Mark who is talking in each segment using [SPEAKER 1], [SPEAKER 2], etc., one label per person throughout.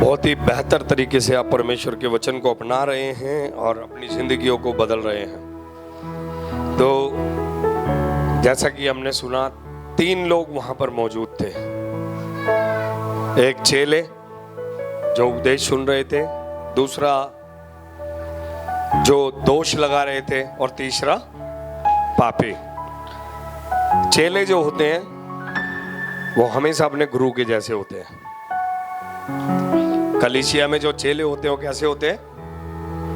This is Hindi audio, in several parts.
[SPEAKER 1] बहुत ही बेहतर तरीके से आप परमेश्वर के वचन को अपना रहे हैं और अपनी जिंदगियों को बदल रहे हैं। तो जैसा कि हमने सुना, 3 लोग वहां पर मौजूद थे। एक चेले जो उपदेश सुन रहे थे, दूसरा जो दोष लगा रहे थे, और तीसरा पापी। चेले जो होते हैं वो हमेशा अपने गुरु के जैसे होते हैं। कलीसिया में जो चेले होते हैं वो कैसे होते हैं?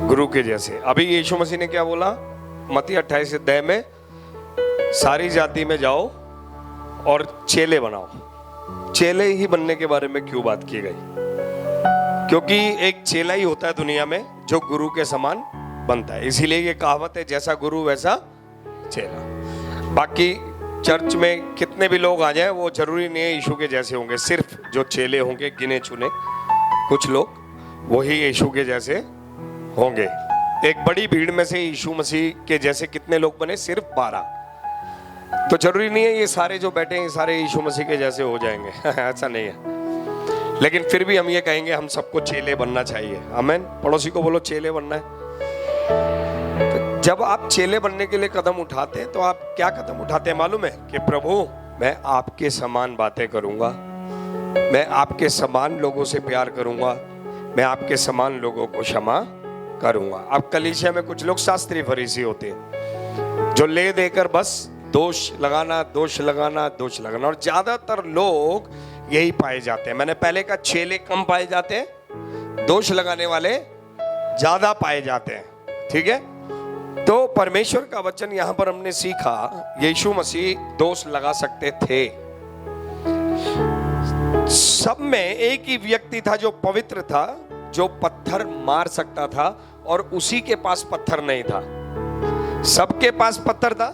[SPEAKER 1] गुरु के जैसे। अभी यीशु मसीह ने क्या बोला मत्ती 28 में? सारी जाति में जाओ और चेले बनाओ। चेले ही बनने के बारे में क्यों बात की गई? क्योंकि एक चेला ही होता है दुनिया में जो गुरु के समान बनता है। इसीलिए ये कहावत है, जैसा गुरु वैसा चेला। बाकी चर्च में कितने भी लोग आ जाए वो जरूरी नहीं है यीशु के जैसे होंगे। सिर्फ जो चेले होंगे, गिने चुने कुछ लोग, वही यीशु के जैसे होंगे। एक बड़ी भीड़ में से यीशु मसीह के जैसे कितने लोग बने? सिर्फ 12। तो जरूरी नहीं है ये सारे जो बैठे हैं सारे यीशु मसीह के जैसे हो जाएंगे ऐसा नहीं है। लेकिन फिर भी हम ये कहेंगे हम सबको चेले बनना चाहिए। आमीन। पड़ोसी को बोलो चेले बनना है। तो जब आप चेले बनने के लिए कदम उठाते हैं तो आप क्या कदम उठाते हैं मालूम है? कि प्रभु मैं आपके समान बातें करूंगा, मैं आपके समान लोगों से प्यार करूंगा, मैं आपके समान लोगों को क्षमा करूंगा। अब कलीसिया में कुछ लोग शास्त्री फरीसी होते हैं जो ले देकर बस दोष लगाना, दोष लगाना, दोष लगाना। और ज्यादातर लोग यही पाए जाते हैं। मैंने पहले कहा चेले कम पाए जाते हैं, दोष लगाने वाले ज्यादा पाए जाते हैं। ठीक है। तो परमेश्वर का वचन यहां पर हमने सीखा, यीशु मसीह दोष लगा सकते थे। सब में एक ही व्यक्ति था जो पवित्र था, जो पत्थर मार सकता था, और उसी के पास पत्थर नहीं था। सबके पास पत्थर था,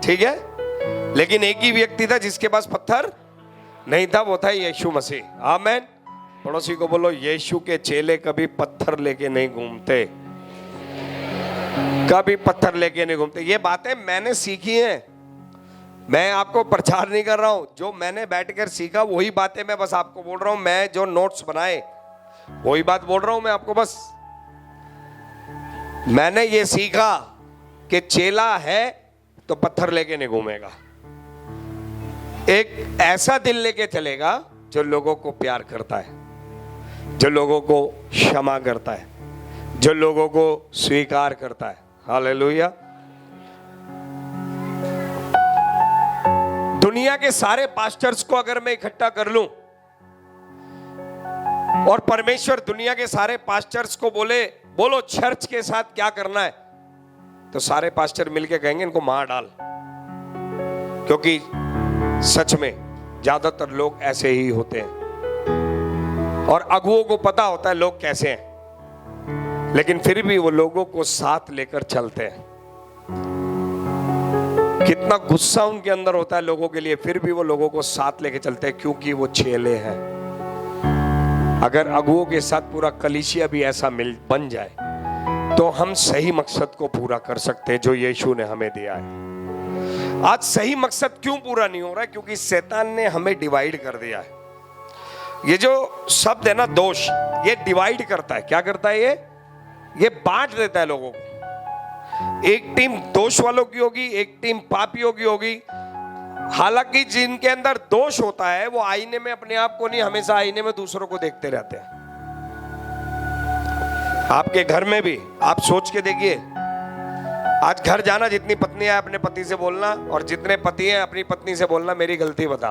[SPEAKER 1] ठीक है, लेकिन एक ही व्यक्ति था जिसके पास पत्थर नहीं था, वो था यीशु मसीह। आमीन। पड़ोसी को बोलो यीशु के चेले कभी पत्थर लेके नहीं घूमते, कभी पत्थर लेके नहीं घूमते। ये बातें मैंने सीखी हैं, मैं आपको प्रचार नहीं कर रहा हूं। जो मैंने बैठकर सीखा वही बातें मैं बस आपको बोल रहा हूं। मैं जो नोट्स बनाए वही बात बोल रहा हूं मैं आपको। बस मैंने ये सीखा कि चेला है तो पत्थर लेके नहीं घूमेगा, एक ऐसा दिल लेके चलेगा जो लोगों को प्यार करता है, जो लोगों को क्षमा करता है, जो लोगों को स्वीकार करता है। हालेलुया। दुनिया के सारे पास्टर्स को अगर मैं इकट्ठा कर लूं और परमेश्वर दुनिया के सारे पास्टर्स को बोलो चर्च के साथ क्या करना है, तो सारे पास्टर मिलके कहेंगे इनको मार डाल। क्योंकि सच में ज्यादातर लोग ऐसे ही होते हैं और अगुओं को पता होता है लोग कैसे हैं, लेकिन फिर भी वो लोगों को साथ लेकर चलते हैं। कितना गुस्सा उनके अंदर होता है लोगों के लिए, फिर भी वो लोगों को साथ लेके चलते हैं क्योंकि वो चेले हैं। अगर अगुओं के साथ पूरा कलीसिया भी ऐसा बन जाए तो हम सही मकसद को पूरा कर सकते हैं जो यीशु ने हमें दिया है। आज सही मकसद क्यों पूरा नहीं हो रहा है? क्योंकि शैतान ने हमें डिवाइड कर दिया है। ये जो शब्द है ना दोष, ये डिवाइड करता है। क्या करता है? ये बांट देता है लोगों को। एक टीम दोष वालों की होगी, एक टीम पापियों की होगी। हालांकि जिनके अंदर दोष होता है वो आईने में अपने आप को नहीं, हमेशा आईने में दूसरों को देखते रहते हैं। आपके घर में भी आप सोच के देखिए, आज घर जाना, जितनी पत्नियां हैं अपने पति से बोलना, और जितने पति हैं अपनी पत्नी से बोलना मेरी गलती बता,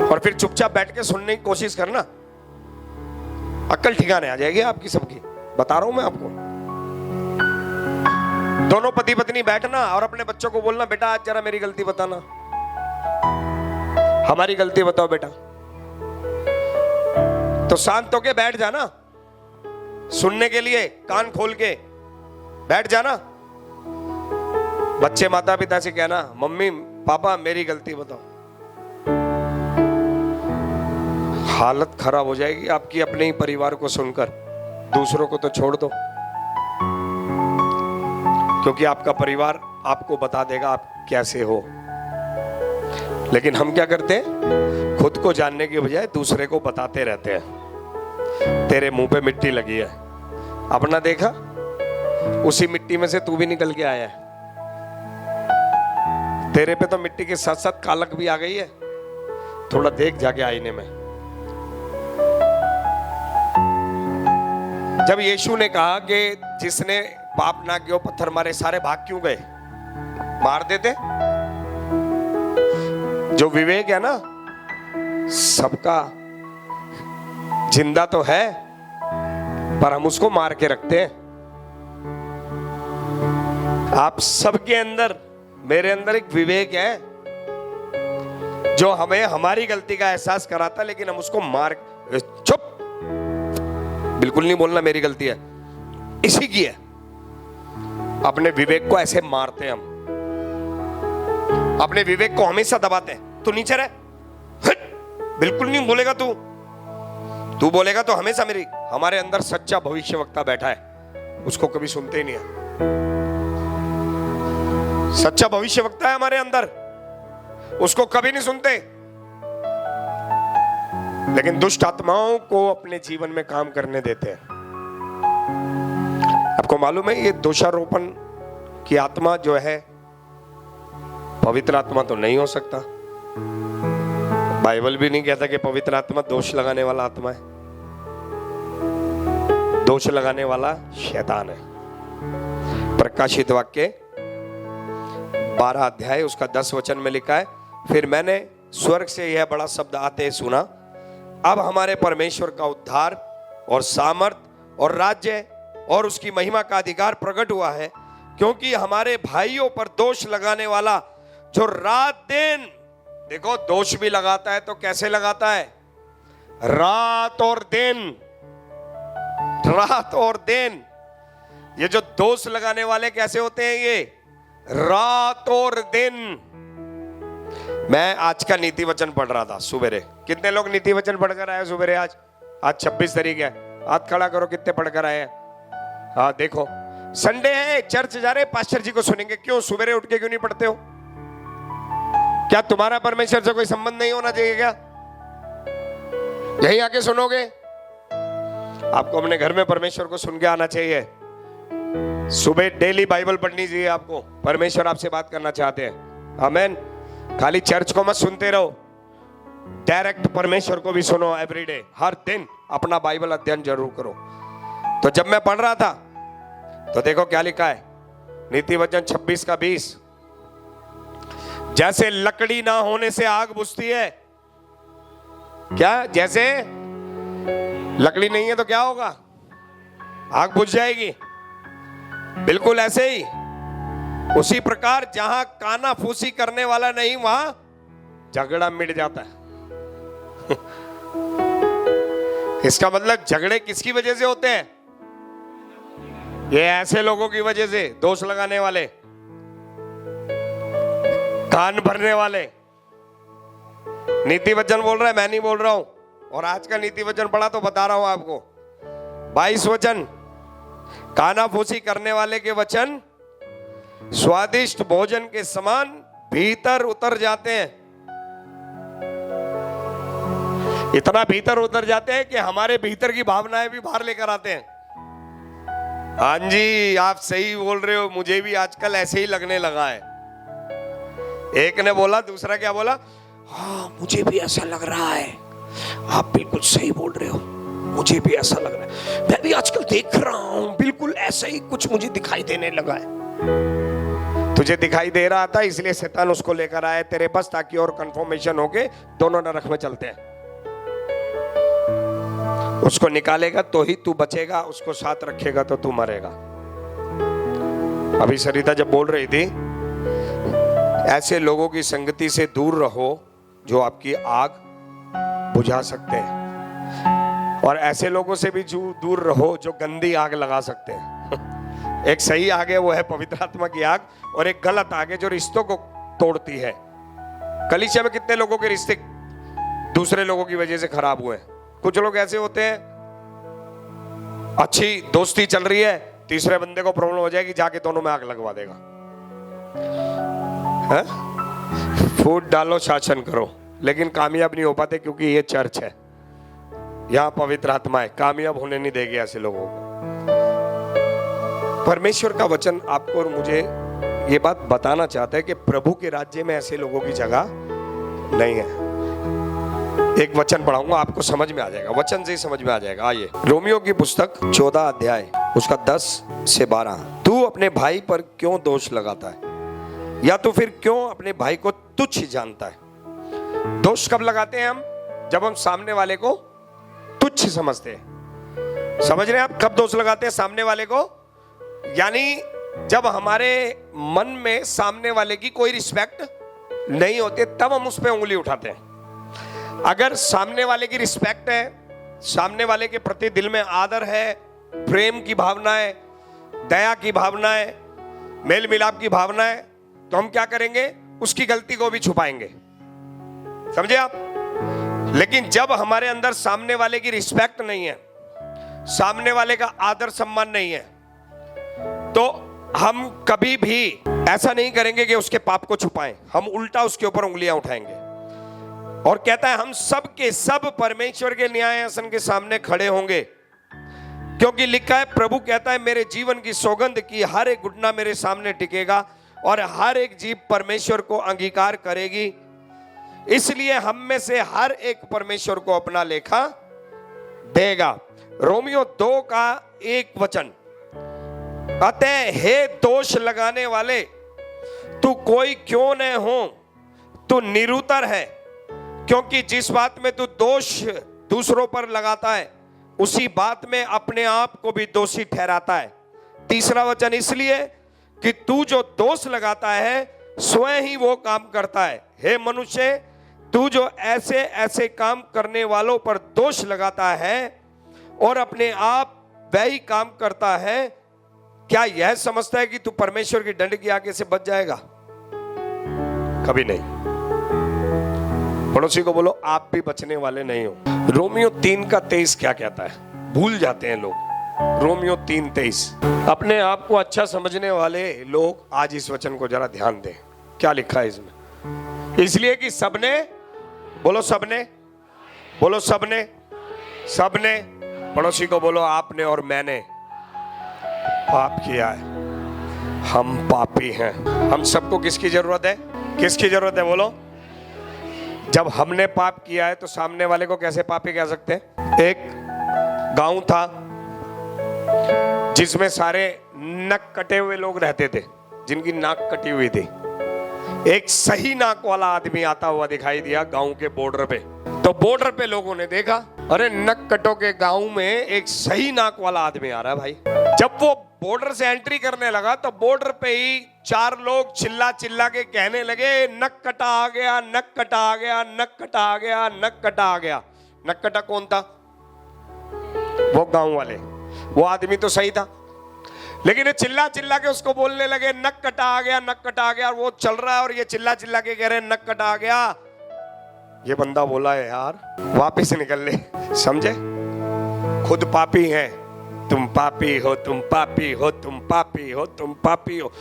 [SPEAKER 1] और फिर चुपचाप बैठ के सुनने की कोशिश करना, अक्ल ठिकाने आ जाएगी आपकी सबकी। बता रहा हूं मैं आपको। दोनों पति पत्नी बैठना और अपने बच्चों को बोलना बेटा आज जरा मेरी गलती बताना, हमारी गलती बताओ बेटा। तो शांत होके बैठ जाना, सुनने के लिए कान खोल के बैठ जाना। बच्चे माता पिता से कहना मम्मी पापा मेरी गलती बताओ। हालत खराब हो जाएगी आपकी अपने ही परिवार को सुनकर, दूसरों को तो छोड़ दो, क्योंकि आपका परिवार आपको बता देगा आप कैसे हो। लेकिन हम क्या करते हैं, खुद को जानने की बजाय दूसरे को बताते रहते हैं। तेरे मुंह पे मिट्टी लगी है, अपना देखा, उसी मिट्टी में से तू भी निकल के आया है। तेरे पे तो मिट्टी के साथ साथ कालक भी आ गई है, थोड़ा देख जाके आईने में। जब यीशु ने कहा कि जिसने पाप ना किया पत्थर मारे, सारे भाग क्यों गए? मार देते। जो विवेक है ना, सबका जिंदा तो है पर हम उसको मार के रखते हैं। आप सबके अंदर, मेरे अंदर एक विवेक है जो हमें हमारी गलती का एहसास कराता, लेकिन हम उसको मार, चुप, बिल्कुल नहीं बोलना मेरी गलती है, इसी की है। अपने विवेक को ऐसे मारते हैं हम, अपने विवेक को हमेशा दबाते हैं। तू नीचे रह, बिल्कुल नहीं बोलेगा तू बोलेगा तो हमेशा मेरी। हमारे अंदर सच्चा भविष्यवक्ता बैठा है, उसको कभी सुनते ही नहीं है। सच्चा भविष्यवक्ता है हमारे अंदर, उसको कभी नहीं सुनते। लेकिन दुष्ट आत्माओं को अपने जीवन में काम करने देते हैं। आपको मालूम है, ये दोषारोपण की आत्मा जो है, पवित्र आत्मा तो नहीं हो सकता। बाइबल भी नहीं कहता कि पवित्र आत्मा दोष लगाने वाला आत्मा है। दोष लगाने वाला शैतान है। प्रकाशित वाक्य 12 अध्याय उसका 10 वचन में लिखा है, फिर मैंने स्वर्ग से यह बड़ा शब्द आते सुना, अब हमारे परमेश्वर का उद्धार और सामर्थ और राज्य और उसकी महिमा का अधिकार प्रकट हुआ है, क्योंकि हमारे भाइयों पर दोष लगाने वाला जो रात दिन, देखो दोष भी लगाता है तो कैसे लगाता है, रात और दिन, रात और दिन। ये जो दोष लगाने वाले कैसे होते हैं, ये रात और दिन। मैं आज का नीति वचन पढ़ रहा था सुबेरे। कितने लोग नीति वचन पढ़कर आए सुबेरे? आज 26 तारीख है, हाथ खड़ा करो कितने पढ़कर आए हैं। हाँ देखो, संडे है, चर्च जा रहे, पास्टर जी को सुनेंगे। क्यों सुबेरे उठ के क्यों नहीं पढ़ते हो? क्या तुम्हारा परमेश्वर से कोई संबंध नहीं होना चाहिए क्या? यहीं आके सुनोगे? आपको अपने घर में परमेश्वर को सुन के आना चाहिए। सुबह डेली बाइबल पढ़नी चाहिए आपको। परमेश्वर आपसे बात करना चाहते हैं। आमीन। खाली चर्च को मत सुनते रहो, डायरेक्ट परमेश्वर को भी सुनो। एवरीडे, हर दिन अपना बाइबल अध्ययन जरूर करो। तो जब मैं पढ़ रहा था तो देखो क्या लिखा है, नीति वचन 26 का 20, जैसे लकड़ी ना होने से आग बुझती है। क्या? जैसे लकड़ी नहीं है तो क्या होगा? आग बुझ जाएगी। बिल्कुल ऐसे ही, उसी प्रकार जहां कानाफूसी करने वाला नहीं, वहां झगड़ा मिट जाता है। इसका मतलब झगड़े किसकी वजह से होते हैं? ये ऐसे लोगों की वजह से, दोष लगाने वाले, कान भरने वाले। नीति वचन बोल रहा है, मैं नहीं बोल रहा हूं। और आज का नीति वचन पढ़ा तो बता रहा हूं आपको। 22 वचन, कानाफूसी करने वाले के वचन स्वादिष्ट भोजन के समान भीतर उतर जाते हैं। इतना भीतर उतर जाते हैं कि हमारे भीतर की भावनाएं भी बाहर लेकर आते हैं। हाँ जी, आप सही बोल रहे हो, मुझे भी आजकल ऐसे ही लगने लगा है। एक ने बोला, दूसरा क्या बोला? हाँ मुझे भी ऐसा लग रहा है। आप बिल्कुल सही बोल रहे हो, मुझे भी ऐसा लग रहा है। मैं भी आजकल देख रहा हूं, बिल्कुल ऐसा ही कुछ मुझे दिखाई देने लगा है। तुझे दिखाई दे रहा था इसलिए शैतान उसको लेकर आया तेरे पास, ताकि और कंफर्मेशन होके दोनों नरक में चलते हैं। उसको निकालेगा तो ही तू बचेगा, उसको साथ रखेगा तो तू मरेगा। अभी सरिता जब बोल रही थी, ऐसे लोगों की संगति से दूर रहो जो आपकी आग बुझा सकते हैं, और ऐसे लोगों से भी दूर रहो जो गंदी आग लगा सकते हैं। एक सही आग है, वो है पवित्र आत्मा की आग, और एक गलत आग है जो रिश्तों को तोड़ती है। कलीसिया में कितने लोगों के रिश्ते दूसरे लोगों की वजह से खराब हुए। कुछ लोग ऐसे होते हैं, अच्छी दोस्ती चल रही है, तीसरे बंदे को प्रॉब्लम हो जाएगी, जाके दोनों में आग लगवा देगा। फूट डालो, शासन करो, लेकिन कामयाब नहीं हो पाते, क्योंकि ये चर्च है, यहाँ पवित्र आत्मा है, कामयाब होने नहीं देगी ऐसे लोगों को। परमेश्वर का वचन आपको और मुझे ये बात बताना चाहता है कि प्रभु के राज्य में ऐसे लोगों की जगह नहीं है। एक वचन पढ़ाऊंगा, आपको समझ में आ जाएगा, वचन से ही समझ में आ जाएगा। आइए, रोमियो की पुस्तक 14 अध्याय उसका 10 से 12। तू अपने भाई पर क्यों दोष लगाता है, या तो फिर क्यों अपने भाई को तुच्छ जानता है। दोष कब लगाते हैं हम? जब हम सामने वाले को तुच्छ समझते हैं। समझ रहे हैं आप, कब दोष लगाते हैं सामने वाले को? यानी जब हमारे मन में सामने वाले की कोई रिस्पेक्ट नहीं होती, तब हम उस पर उंगली उठाते हैं। अगर सामने वाले की रिस्पेक्ट है, सामने वाले के प्रति दिल में आदर है, प्रेम की भावना है, दया की भावना है, मेल मिलाप की भावना है, तो हम क्या करेंगे? उसकी गलती को भी छुपाएंगे। समझे आप? लेकिन जब हमारे अंदर सामने वाले की रिस्पेक्ट नहीं है, सामने वाले का आदर सम्मान नहीं है, तो हम कभी भी ऐसा नहीं करेंगे कि उसके पाप को छुपाएं, हम उल्टा उसके ऊपर उंगलियां उठाएंगे। और कहता है हम सब के सब परमेश्वर के न्याय आसन के सामने खड़े होंगे, क्योंकि लिखा है, प्रभु कहता है, मेरे जीवन की सौगंध की हर एक घुटना मेरे सामने टिकेगा और हर एक जीभ परमेश्वर को अंगीकार करेगी। इसलिए हम में से हर एक परमेश्वर को अपना लेखा देगा। रोमियो 2 का 1 वचन, अतः हे दोष लगाने वाले, तू कोई क्यों न हो, तू निरुतर है, क्योंकि जिस बात में तू दोष दूसरों पर लगाता है, उसी बात में अपने आप को भी दोषी ठहराता है। 3 वचन, इसलिए कि तू जो दोष लगाता है स्वयं ही वो काम करता है। हे मनुष्य, तू जो ऐसे ऐसे काम करने वालों पर दोष लगाता है और अपने आप वही काम करता है, क्या यह समझता है कि तू परमेश्वर की दंड की आगे से बच जाएगा? कभी नहीं। पड़ोसी को बोलो, आप भी बचने वाले नहीं हो। रोमियो 3 का 23 क्या कहता है? भूल जाते हैं लोग। रोमियो 3:23। अपने आप को अच्छा समझने वाले लोग आज इस वचन को जरा ध्यान दें, क्या लिखा है इसमें। इसलिए कि सबने, बोलो सबने, बोलो सबने, सबने। पड़ोसी को बोलो, आपने और मैंने पाप किया है, हम पापी हैं। हम सबको किसकी जरूरत है? किसकी जरूरत है? बोलो। जब हमने पाप किया है तो सामने वाले को कैसे पापी कह सकते हैं? एक गांव था जिसमें सारे नक कटे हुए लोग रहते थे, जिनकी नाक कटी हुई थी। एक सही नाक वाला आदमी आता हुआ दिखाई दिया गांव के बॉर्डर पे। तो बॉर्डर पे लोगों ने देखा, अरे नक कटो के गांव में एक सही नाक वाला आदमी आ रहा है भाई। जब वो बॉर्डर से एंट्री करने लगा तो बॉर्डर पे ही 4 लोग चिल्ला चिल्ला के कहने लगे, नक कटा आ गया, नक कटा आ गया, नक कटा आ गया, नक कटा आ गया। नक कटा कौन था? वो गांव वाले। वो आदमी तो सही था, लेकिन ये चिल्ला चिल्ला के उसको बोलने लगे, नक कटा आ गया, नक कटा आ गया। और वो चल रहा है और ये चिल्ला चिल्ला के कह रहे हैं, नक कटा आ गया। ये बंदा बोला है, यार वापिस निकल ले। समझे? खुद पापी है, तुम पापी हो, तुम पापी हो, तुम पापी हो, तुम पापी हो।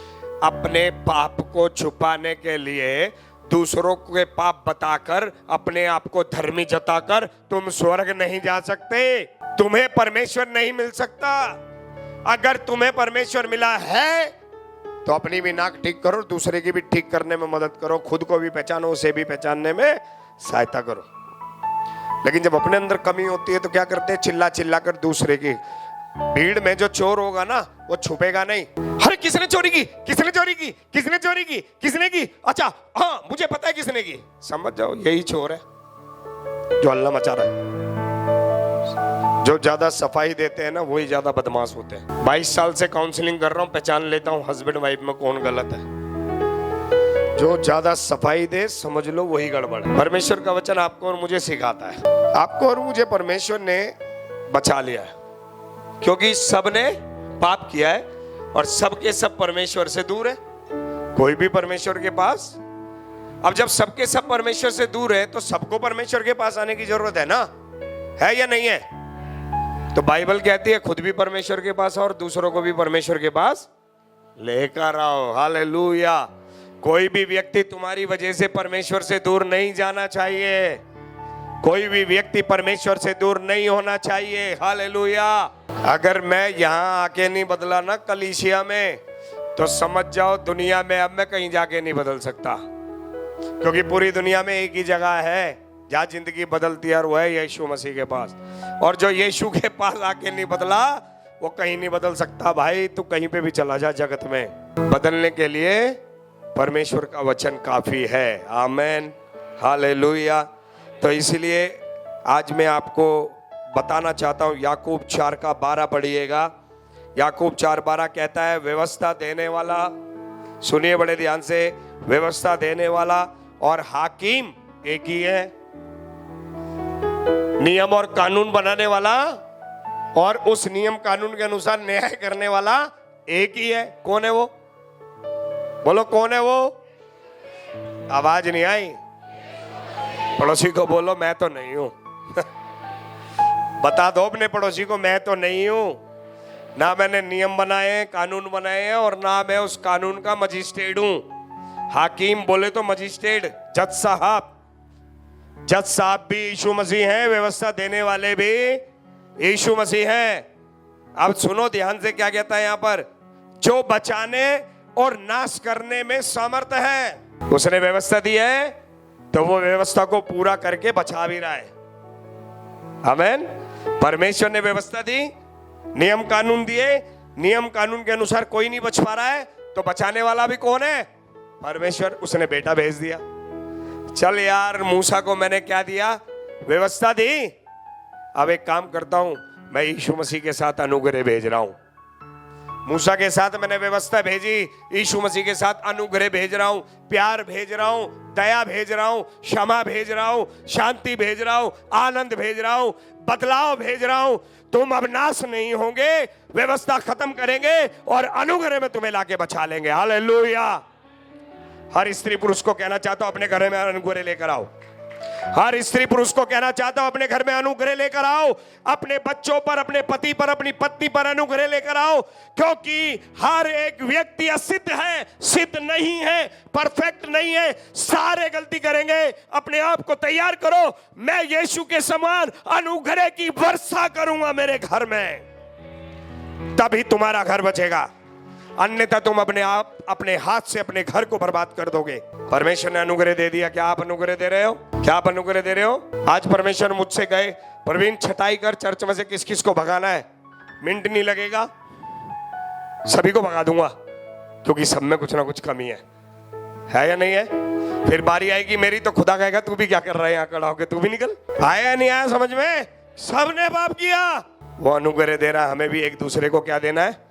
[SPEAKER 1] अपने पाप को छुपाने के लिए दूसरों के पाप बताकर अपने आप को धर्मी जताकर तुम स्वर्ग नहीं जा सकते, तुम्हें परमेश्वर नहीं मिल सकता। अगर तुम्हें परमेश्वर मिला है तो अपनी भी नाक ठीक करो, दूसरे की भी ठीक करने में मदद करो, खुद को भी पहचानो, उसे भी पहचानने में सहायता करो। लेकिन जब अपने अंदर कमी होती है तो क्या करते हैं? चिल्ला चिल्ला कर दूसरे की। भीड़ में जो चोर होगा ना, वो छुपेगा नहीं। अरे किसने चोरी की, किसने चोरी की, किसने चोरी की, किसने की? अच्छा हाँ, मुझे पता है किसने की। समझ जाओ, यही चोर है जो हल्ला मचा रहा है। जो ज्यादा सफाई देते हैं ना, वही ज्यादा बदमाश होते हैं। 22 साल से काउंसलिंग कर रहा हूं, पहचान लेता हूं हस्बैंड वाइफ में कौन गलत है। जो ज्यादा सफाई दे, समझ लो वही गड़बड़ है। परमेश्वर का वचन आपको और मुझे सिखाता है। आपको और मुझे परमेश्वर ने बचा लिया है, क्योंकि सबने पाप किया है और सबके सब परमेश्वर से दूर है। कोई भी परमेश्वर के पास, अब जब सबके सब परमेश्वर से दूर है तो सबको परमेश्वर के पास आने की जरूरत है ना, है या नहीं है? तो बाइबल कहती है खुद भी परमेश्वर के पास और दूसरों को भी परमेश्वर के पास लेकर आओ। हालेलुया। कोई भी व्यक्ति तुम्हारी वजह से परमेश्वर से दूर नहीं जाना चाहिए। कोई भी व्यक्ति परमेश्वर से दूर नहीं होना चाहिए। हालेलुया। अगर मैं यहाँ आके नहीं बदला ना कलीसिया में, तो समझ जाओ दुनिया में अब मैं कहीं जाके नहीं बदल सकता, क्योंकि पूरी दुनिया में एक ही जगह है जहाँ जिंदगी बदलती है, और वो है यीशु मसीह के पास। और जो यीशु के पास आके नहीं बदला वो कहीं नहीं बदल सकता। भाई तू कहीं पे भी चला जा जगत में, बदलने के लिए परमेश्वर का वचन काफी है। आमेन, हालेलुया। तो इसलिए आज मैं आपको बताना चाहता हूँ, याकूब 4:12 पढ़िएगा। याकूब 4:12 कहता है, व्यवस्था देने वाला, सुनिए बड़े ध्यान से, व्यवस्था देने वाला और हाकिम एक ही है। नियम और कानून बनाने वाला और उस नियम कानून के अनुसार न्याय करने वाला एक ही है। कौन है वो? बोलो कौन है वो? आवाज नहीं आई। पड़ोसी को बोलो मैं तो नहीं हूं। बता दो अपने पड़ोसी को, मैं तो नहीं हूं। ना मैंने नियम बनाए, कानून बनाए हैं, और ना मैं उस कानून का मजिस्ट्रेट हूं। हाकिम बोले तो मजिस्ट्रेट, जज साहब। जज साहब भी यीशु मसीह हैं, व्यवस्था देने वाले भी यीशु मसीह हैं। अब सुनो ध्यान से क्या कहता है यहाँ पर, जो बचाने और नाश करने में समर्थ है। उसने व्यवस्था दी है तो वो व्यवस्था को पूरा करके बचा भी रहा है। आमीन। परमेश्वर ने व्यवस्था दी, नियम कानून दिए, नियम कानून के अनुसार कोई नहीं बच पा रहा है, तो बचाने वाला भी कौन है? परमेश्वर। उसने बेटा भेज दिया। चल यार, मूसा को मैंने क्या दिया? व्यवस्था दी। अब एक काम करता हूं, मैं यीशु मसीह के साथ अनुग्रह भेज रहा हूं। मूसा के साथ मैंने व्यवस्था भेजी, यीशु मसीह के साथ अनुग्रह भेज रहा हूं, प्यार भेज रहा हूं, दया भेज रहा हूं, क्षमा भेज रहा हूं, शांति भेज रहा हूं, आनंद भेज रहा हूं, बदलाव भेज रहा हूं। तुम अब नाश नहीं होंगे, व्यवस्था खत्म करेंगे और अनुग्रह में तुम्हें लाके बचा लेंगे। हालेलुया। हर स्त्री पुरुष को कहना चाहता हूं, अपने घर में अनुग्रह लेकर आओ। हर स्त्री पुरुष को कहना चाहता हूं, अपने घर में अनुग्रह लेकर आओ। अपने बच्चों पर, अपने पति पर, अपनी पत्नी पर अनुग्रह लेकर आओ, क्योंकि हर एक व्यक्ति असिद्ध है, सिद्ध नहीं है, परफेक्ट नहीं है, सारे गलती करेंगे। अपने आप को तैयार करो, मैं यीशु के समान अनुग्रह की वर्षा करूंगा मेरे घर में, तभी तुम्हारा घर बचेगा। अन्यथा तुम अपने हाथ से अपने घर को बर्बाद कर दोगे। परमेश्वर ने अनुग्रह दे दिया, क्या आप अनुग्रह दे रहे हो? क्या आप अनुग्रह दे रहे हो? आज परमेश्वर मुझसे गए, प्रवीण छटाई कर, चर्च में से किस किस को भगाना है, मिनट नहीं लगेगा, सभी को भगा दूंगा, क्योंकि सब में कुछ ना कुछ कमी है या नहीं है? फिर बारी आएगी मेरी, तो खुदा कहेगा तू भी क्या कर रहा है यहाँ खड़ा होके, तू भी निकल। आया या नहीं आया समझ में? सबने पाप किया। वो अनुग्रह दे रहा है, हमें भी एक दूसरे को क्या देना है?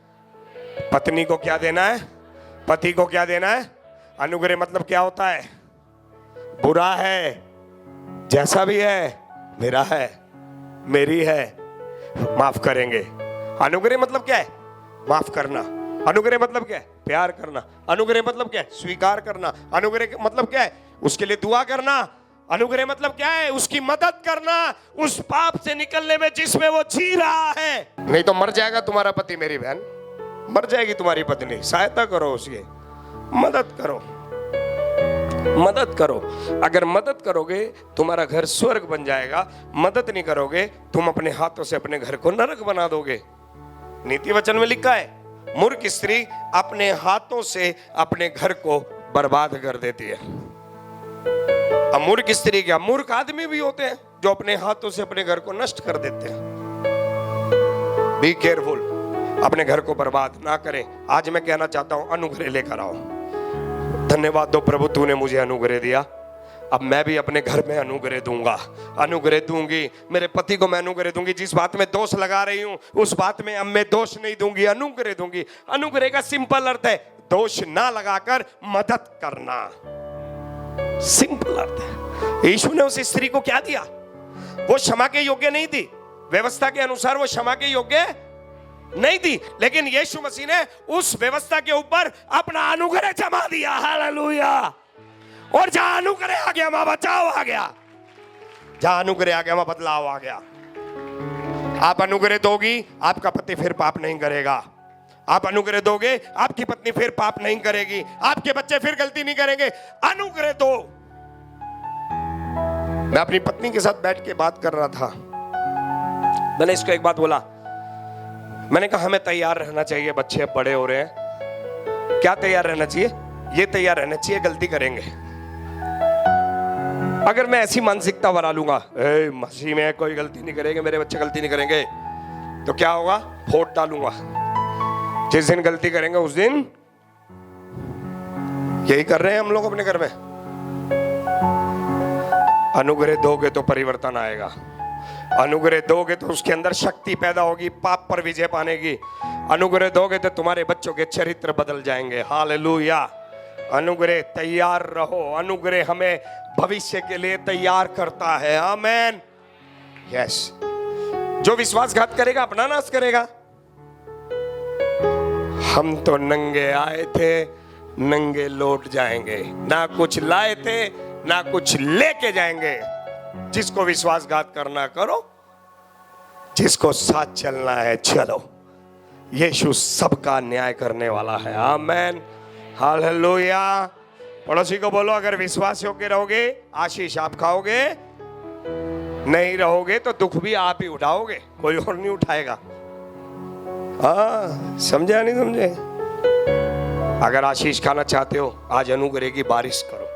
[SPEAKER 1] पत्नी को क्या देना है? पति को क्या देना है? अनुग्रह मतलब क्या होता है? बुरा है, जैसा भी है मेरा है, मेरी है, माफ करेंगे। अनुग्रह मतलब क्या है? माफ करना। अनुग्रह मतलब क्या है? प्यार करना। अनुग्रह मतलब क्या है? स्वीकार करना। अनुग्रह मतलब क्या है? उसके लिए दुआ करना। अनुग्रह मतलब क्या है? उसकी मदद करना उस पाप से निकलने में जिसमें वो जी रहा है। नहीं तो मर जाएगा तुम्हारा पति, मेरी बहन, मर जाएगी तुम्हारी पत्नी। सहायता करो, उसकी मदद करो, मदद करो। अगर मदद करोगे तुम्हारा घर स्वर्ग बन जाएगा। मदद नहीं करोगे, तुम अपने हाथों से अपने घर को नरक बना दोगे। नीति वचन में लिखा है, मूर्ख स्त्री अपने हाथों से अपने घर को बर्बाद कर देती है। अब मूर्ख स्त्री क्या, मूर्ख आदमी भी होते हैं जो अपने हाथों से अपने घर को नष्ट कर देते हैं। बी केयरफुल, अपने घर को बर्बाद ना करें। आज मैं कहना चाहता हूं, अनुग्रह लेकर आओ। धन्यवाद दो प्रभु, तूने मुझे अनुग्रह दिया। अब मैं भी अपने घर में अनुग्रह दूंगा, अनुग्रह दूंगी। मेरे पति को मैं अनुग्रह दूंगी। जिस बात में दोष लगा रही हूं उस बात में अब मैं दोष नहीं दूंगी, अनुग्रह दूंगी। अनुग्रह का सिंपल अर्थ है दोष ना लगाकर मदद करना। सिंपल अर्थ है। यीशु ने उस स्त्री को क्या दिया? वो क्षमा के योग्य नहीं थी, व्यवस्था के अनुसार वो क्षमा के योग्य नहीं थी, लेकिन यीशु मसीह ने उस व्यवस्था के ऊपर अपना अनुग्रह जमा दिया। हालेलुया। और जहां अनुग्रह आ गया वहां बचाव आ गया, जहां अनुग्रह आ गया वहां बदलाव आ गया। आप अनुग्रह दोगी, आपका पति फिर पाप नहीं करेगा। आप अनुग्रह दोगे, आपकी पत्नी फिर पाप नहीं करेगी, आपके बच्चे फिर गलती नहीं करेंगे। अनुग्रह दो। मैं अपनी पत्नी के साथ बैठ के बात कर रहा था, मैंने इसको एक बात बोला, मैंने कहा हमें तैयार रहना चाहिए, बच्चे अब बड़े हो रहे हैं। क्या तैयार रहना चाहिए? ये तैयार रहना चाहिए गलती करेंगे। अगर मैं ऐसी मानसिकता बना लूंगा, मसीह में कोई गलती नहीं करेंगे, मेरे बच्चे गलती नहीं करेंगे, तो क्या होगा? फोड़ डालूंगा। जिस दिन गलती करेंगे उस दिन, यही कर रहे हैं हम लोग अपने घर में। अनुग्रह दोगे तो परिवर्तन आएगा, अनुग्रह दोगे तो उसके अंदर शक्ति पैदा होगी पाप पर विजय पाने की। अनुग्रह दोगे तो तुम्हारे बच्चों के चरित्र बदल जाएंगे। हालेलुया। अनुग्रह, तैयार रहो। अनुग्रह हमें भविष्य के लिए तैयार करता है। आमेन। यस। जो विश्वासघात करेगा अपना नाश करेगा। हम तो नंगे आए थे, नंगे लौट जाएंगे, ना कुछ लाए थे ना कुछ लेके जाएंगे। जिसको विश्वासघात करना करो, जिसको साथ चलना है चलो। यीशु सबका न्याय करने वाला है। आमेन। हालेलुया। पड़ोसी को बोलो, अगर विश्वास योग्य रहोगे आशीष आप खाओगे, नहीं रहोगे तो दुख भी आप ही उठाओगे, कोई और नहीं उठाएगा। हाँ, समझे नहीं समझे? अगर आशीष खाना चाहते हो, आज अनुग्रह की बारिश करो।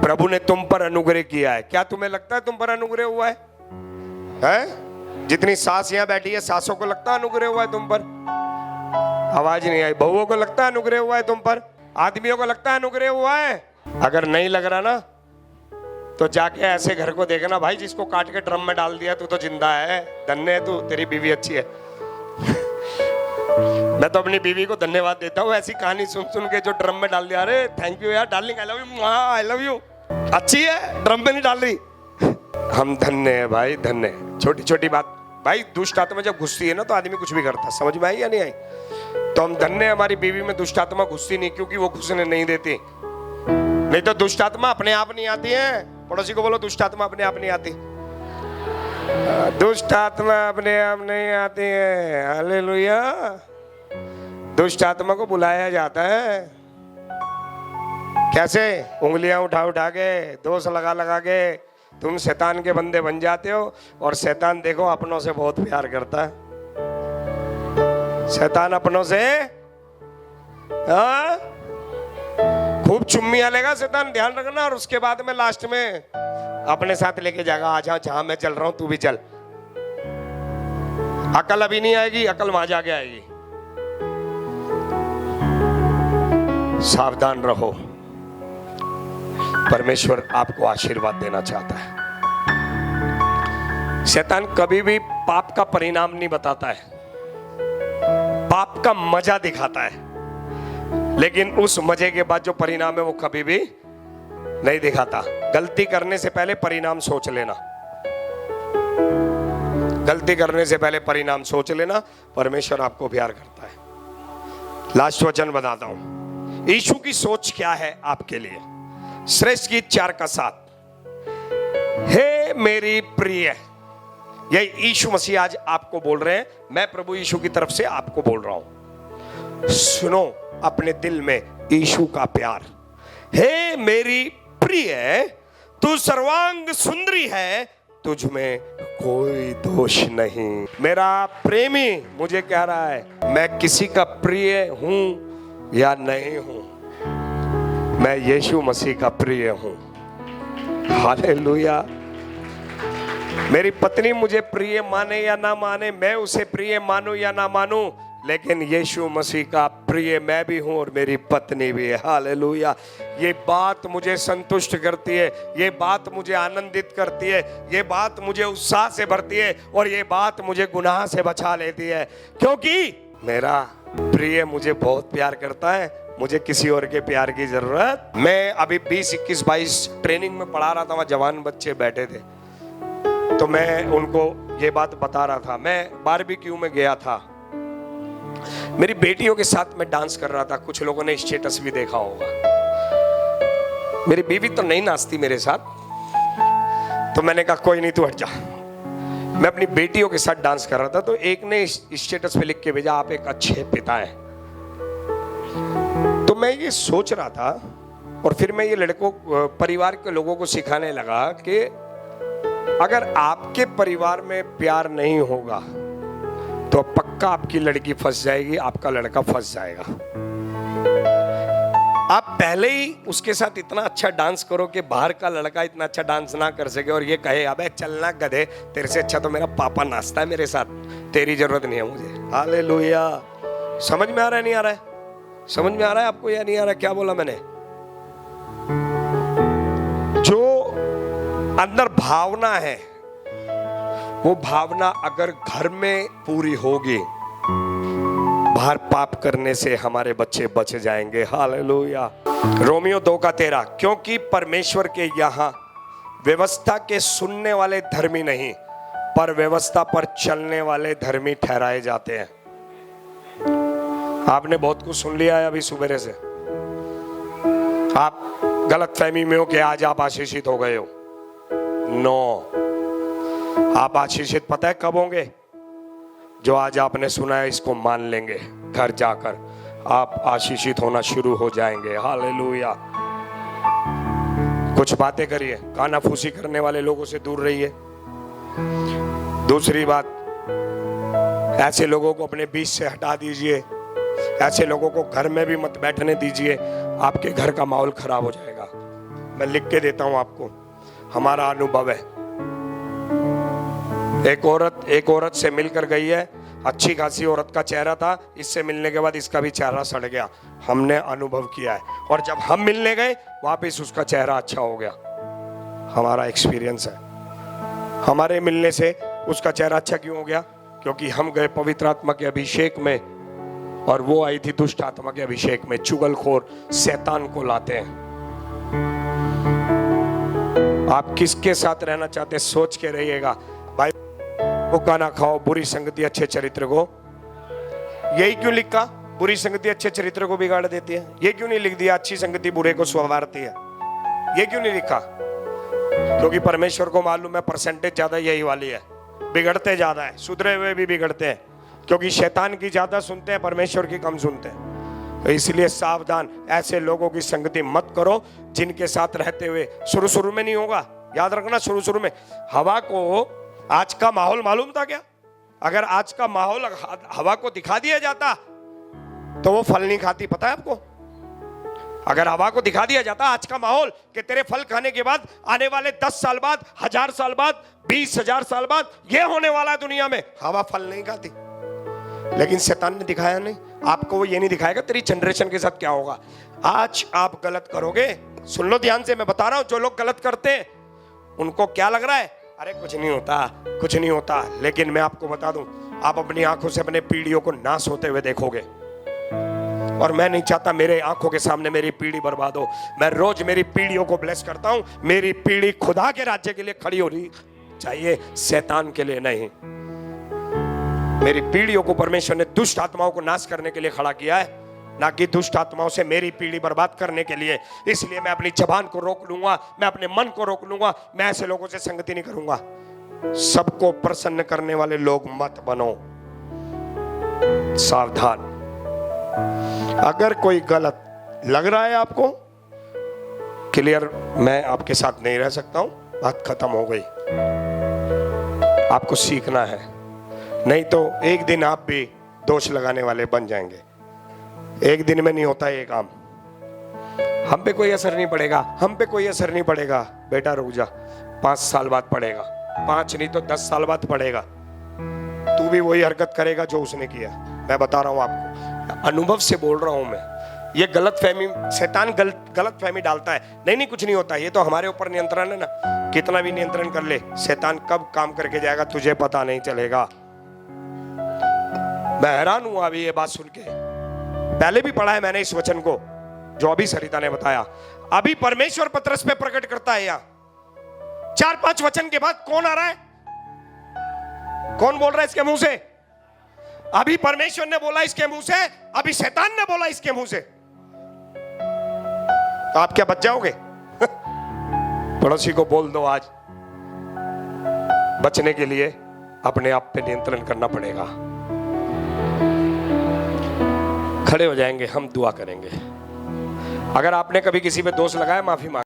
[SPEAKER 1] प्रभु ने तुम पर अनुग्रह किया है। क्या तुम्हें लगता है तुम पर अनुग्रह हुआ है? हैं? जितनी सास यहाँ बैठी है, सासों को लगता है अनुग्रह हुआ है तुम पर? आवाज नहीं आई। बहुओं को लगता है अनुग्रह हुआ है तुम पर? आदमियों को लगता है अनुग्रह हुआ है? अगर नहीं लग रहा ना, तो जाके ऐसे घर को देखना, भाई जिसको काट के ड्रम में डाल दिया तू तो जिंदा है, धन्य है तू, तेरी बीवी अच्छी है। मैं तो अपनी बीवी को धन्यवाद देता हूँ, ऐसी कहानी सुन सुन के, जो ड्रम में डाल दिया। अरे थैंक यू यार darling, I love you, I love you. अच्छी है, ड्रम में नहीं डाल रही। हम धन्य है भाई, धन्य है। छोटी छोटी बात भाई, दुष्ट आत्मा जब घुसती है ना तो आदमी कुछ भी करता है। समझ में आई या नहीं आई? तो हम धन्य, हमारी बीवी में दुष्ट आत्मा घुसती नहीं, क्योंकि वो घुसने नहीं देती। नहीं तो दुष्ट आत्मा अपने आप नहीं आती है। पड़ोसी को बोलो, दुष्ट आत्मा अपने आप नहीं आती। दुष्ट आत्मा अपने आप नहीं आती है। हालेलुया। दुष्ट आत्मा को बुलाया जाता है। कैसे? उंगलियां उठा उठा के, दोष लगा लगा के तुम शैतान के बंदे बन जाते हो। और शैतान देखो अपनों से बहुत प्यार करता है। शैतान अपनों से खूब चुम्मियां लेगा शैतान, ध्यान रखना। और उसके बाद में लास्ट में अपने साथ लेके जाएगा, आ जाओ जहां मैं चल रहा हूं तू भी चल। अकल अभी नहीं आएगी, अकल वहां जाके आएगी। सावधान रहो, परमेश्वर आपको आशीर्वाद देना चाहता है। शैतान कभी भी पाप का परिणाम नहीं बताता है, पाप का मजा दिखाता है, लेकिन उस मजे के बाद जो परिणाम है वो कभी भी नहीं दिखाता। गलती करने से पहले परिणाम सोच लेना, गलती करने से पहले परिणाम सोच लेना। परमेश्वर आपको प्यार करता है। लास्ट वचन बताता हूं, यीशु की सोच क्या है आपके लिए। श्रेष्ठ गीत 4:7, हे मेरी प्रिय। यही यीशु मसीह आज आपको बोल रहे हैं, मैं प्रभु यीशु की तरफ से आपको बोल रहा हूं। सुनो अपने दिल में यीशु का प्यार। हे मेरी प्रिय, तू सर्वांग सुंदरी है, तुझ में कोई दोष नहीं। मेरा प्रेमी मुझे कह रहा है, मैं किसी का प्रिय हूं या नहीं हूं, मैं यीशु मसीह का प्रिय हूं। हालेलुया। मेरी पत्नी मुझे प्रिय माने या ना माने, मैं उसे प्रिय मानूं या ना मानूं, लेकिन यीशु मसीह का प्रिय मैं भी हूं और मेरी पत्नी भी है। हालेलुया। ये बात मुझे संतुष्ट करती है, ये बात मुझे आनंदित करती है, ये बात मुझे उत्साह से भरती है, और ये बात मुझे गुनाह से बचा लेती है, क्योंकि मेरा प्रिय मुझे बहुत प्यार करता है। मुझे किसी और के प्यार की जरूरत। मैं अभी 20, 21, 22 ट्रेनिंग में पढ़ा रहा था, वहां जवान बच्चे बैठे थे, तो मैं उनको ये बात बता रहा था। मैं बारबेक्यू में गया था, मेरी बेटियों के साथ मैं डांस कर रहा था। कुछ लोगों ने स्टेटस भी देखा होगा। मेरी बीवी तो नहीं नाचती मेरे साथ, तो मैंने कहा कोई नहीं तू हट जा। मैं अपनी बेटियों के साथ डांस कर रहा था, तो एक ने स्टेटस पे लिख के भेजा, आप एक अच्छे पिता हैं। मैं ये सोच रहा था और फिर मैं ये लड़कों परिवार के लोगों को सिखाने लगा कि अगर आपके परिवार में प्यार नहीं होगा तो पक्का आपकी लड़की फंस जाएगी, आपका लड़का फंस जाएगा। आप पहले ही उसके साथ इतना अच्छा डांस करो कि बाहर का लड़का इतना अच्छा डांस ना कर सके और ये कहे अबे चलना गधे, तेरे से अच्छा तो मेरा पापा नाचता है मेरे साथ, तेरी जरूरत नहीं है मुझे। हालेलुया। समझ में आ रहा है नहीं आ रहा है? समझ में आ रहा है आपको या नहीं आ रहा है? क्या बोला मैंने? जो अंदर भावना है वो भावना अगर घर में पूरी होगी, बाहर पाप करने से हमारे बच्चे बच जाएंगे। हालेलुया। रोमियो 2:13, क्योंकि परमेश्वर के यहाँ व्यवस्था के सुनने वाले धर्मी नहीं पर व्यवस्था पर चलने वाले धर्मी ठहराए जाते हैं। आपने बहुत कुछ सुन लिया है अभी सुबह से। आप गलत फहमी में हो कि आज आप आशीषित हो गए हो। नो, आप आशीषित पता है कब होंगे? जो आज आपने सुना है इसको मान लेंगे, घर जाकर आप आशीषित होना शुरू हो जाएंगे। हालेलुया। कुछ बातें करिए, कानाफूसी करने वाले लोगों से दूर रहिए। दूसरी बात, ऐसे लोगों को अपने बीच से हटा दीजिए। ऐसे लोगों को घर में भी मत बैठने दीजिए, आपके घर का माहौल खराब हो जाएगा। मैं लिख के देता हूं आपको, हमारा अनुभव है। एक औरत से मिलकर गई है, अच्छी खासी औरत का चेहरा था, इससे मिलने के बाद इसका भी चेहरा सड़ गया। हमने अनुभव किया है और जब हम मिलने गए वापस उसका चेहरा अच्छा हो गया। हमारा एक्सपीरियंस है। हमारे मिलने से उसका चेहरा अच्छा क्यों हो गया? क्योंकि हम गए पवित्र आत्मा के अभिषेक में और वो आई थी दुष्ट आत्मा के अभिषेक में। चुगलखोर शैतान को लाते हैं। आप किसके साथ रहना चाहते सोच के रहिएगा। भाई भूखा ना खाओ, बुरी संगति अच्छे चरित्र को। यही क्यों लिखा? बुरी संगति अच्छे चरित्र को बिगाड़ देती है। ये क्यों नहीं लिख दिया अच्छी संगति बुरे को संवारती है? ये क्यों नहीं लिखा? क्योंकि परमेश्वर को मालूम है परसेंटेज ज्यादा यही वाली है। बिगड़ते ज्यादा है, सुधरे हुए भी बिगड़ते हैं। क्योंकि शैतान की ज्यादा सुनते हैं, परमेश्वर की कम सुनते हैं। तो इसलिए सावधान, ऐसे लोगों की संगति मत करो जिनके साथ रहते हुए शुरू में नहीं होगा। याद रखना, शुरू में हवा को आज का माहौल मालूम था क्या? अगर आज का माहौल हवा को दिखा दिया जाता तो वो फल नहीं खाती। पता है आपको? अगर हवा को दिखा दिया जाता आज का माहौल कि तेरे फल खाने के बाद आने वाले 10 साल बाद, 1000 साल बाद, 20,000 साल बाद ये होने वाला है दुनिया में, हवा फल नहीं खाती। लेकिन शैतान ने दिखाया नहीं। आपको वो ये नहीं दिखाएगा तेरी जनरेशन के साथ क्या होगा। आज आप गलत करोगे, सुन लो ध्यान से, मैं बता रहा हूं, जो लोग गलत करते हैं उनको क्या लग रहा है? अरे कुछ नहीं होता, कुछ नहीं होता। लेकिन मैं आपको बता दूं, आप अपनी आंखों से अपने पीढ़ियों को नाश होते हुए देखोगे। और मैं नहीं चाहता मेरे आंखों के सामने मेरी पीढ़ी बर्बाद हो। मैं रोज मेरी पीढ़ियों को ब्लेस करता हूं। मेरी पीढ़ी खुदा के राज्य के लिए खड़ी होनी चाहिए, शैतान के लिए नहीं। मेरी पीढ़ियों को परमेश्वर ने दुष्ट आत्माओं को नाश करने के लिए खड़ा किया है, ना कि दुष्ट आत्माओं से मेरी पीढ़ी बर्बाद करने के लिए। इसलिए मैं अपनी जबान को रोक लूंगा, मैं अपने मन को रोक लूंगा। मैं ऐसे लोगों से संगति नहीं करूंगा। सबको प्रसन्न करने वाले लोग मत बनो। सावधान। अगर कोई गलत लग रहा है आपको, क्लियर, मैं आपके साथ नहीं रह सकता हूं, बात खत्म हो गई। आपको सीखना है, नहीं तो एक दिन आप भी दोष लगाने वाले बन जाएंगे। एक दिन में नहीं होता ये काम। हम पे कोई असर नहीं पड़ेगा, हम पे कोई असर नहीं पड़ेगा। बेटा रुक जा, 5 साल बाद पड़ेगा, 5 नहीं तो 10 साल बाद पड़ेगा। तू भी वही हरकत करेगा जो उसने किया। मैं बता रहा हूं आपको, अनुभव से बोल रहा हूं मैं। ये गलत फहमी, शैतान गलत फहमी डालता है। नहीं कुछ नहीं होता, ये तो हमारे ऊपर नियंत्रण है ना। कितना भी नियंत्रण कर ले, शैतान कब काम करके जाएगा तुझे पता नहीं चलेगा। मैं हैरान हुआ अभी ये बात सुन के। पहले भी पढ़ा है मैंने इस वचन को जो अभी सरिता ने बताया। अभी परमेश्वर पतरस पे प्रकट करता है। यहाँ 4-5 वचन के बाद कौन आ रहा है? कौन बोल रहा है इसके मुंह से? अभी परमेश्वर ने बोला इसके मुंह से, अभी शैतान ने बोला इसके मुंह से। तो आप क्या बच जाओगे? पड़ोसी को बोल दो, आज बचने के लिए अपने आप पे नियंत्रण करना पड़ेगा। खड़े हो जाएंगे, हम दुआ करेंगे। अगर आपने कभी किसी पे दोष लगाया, माफी मांग।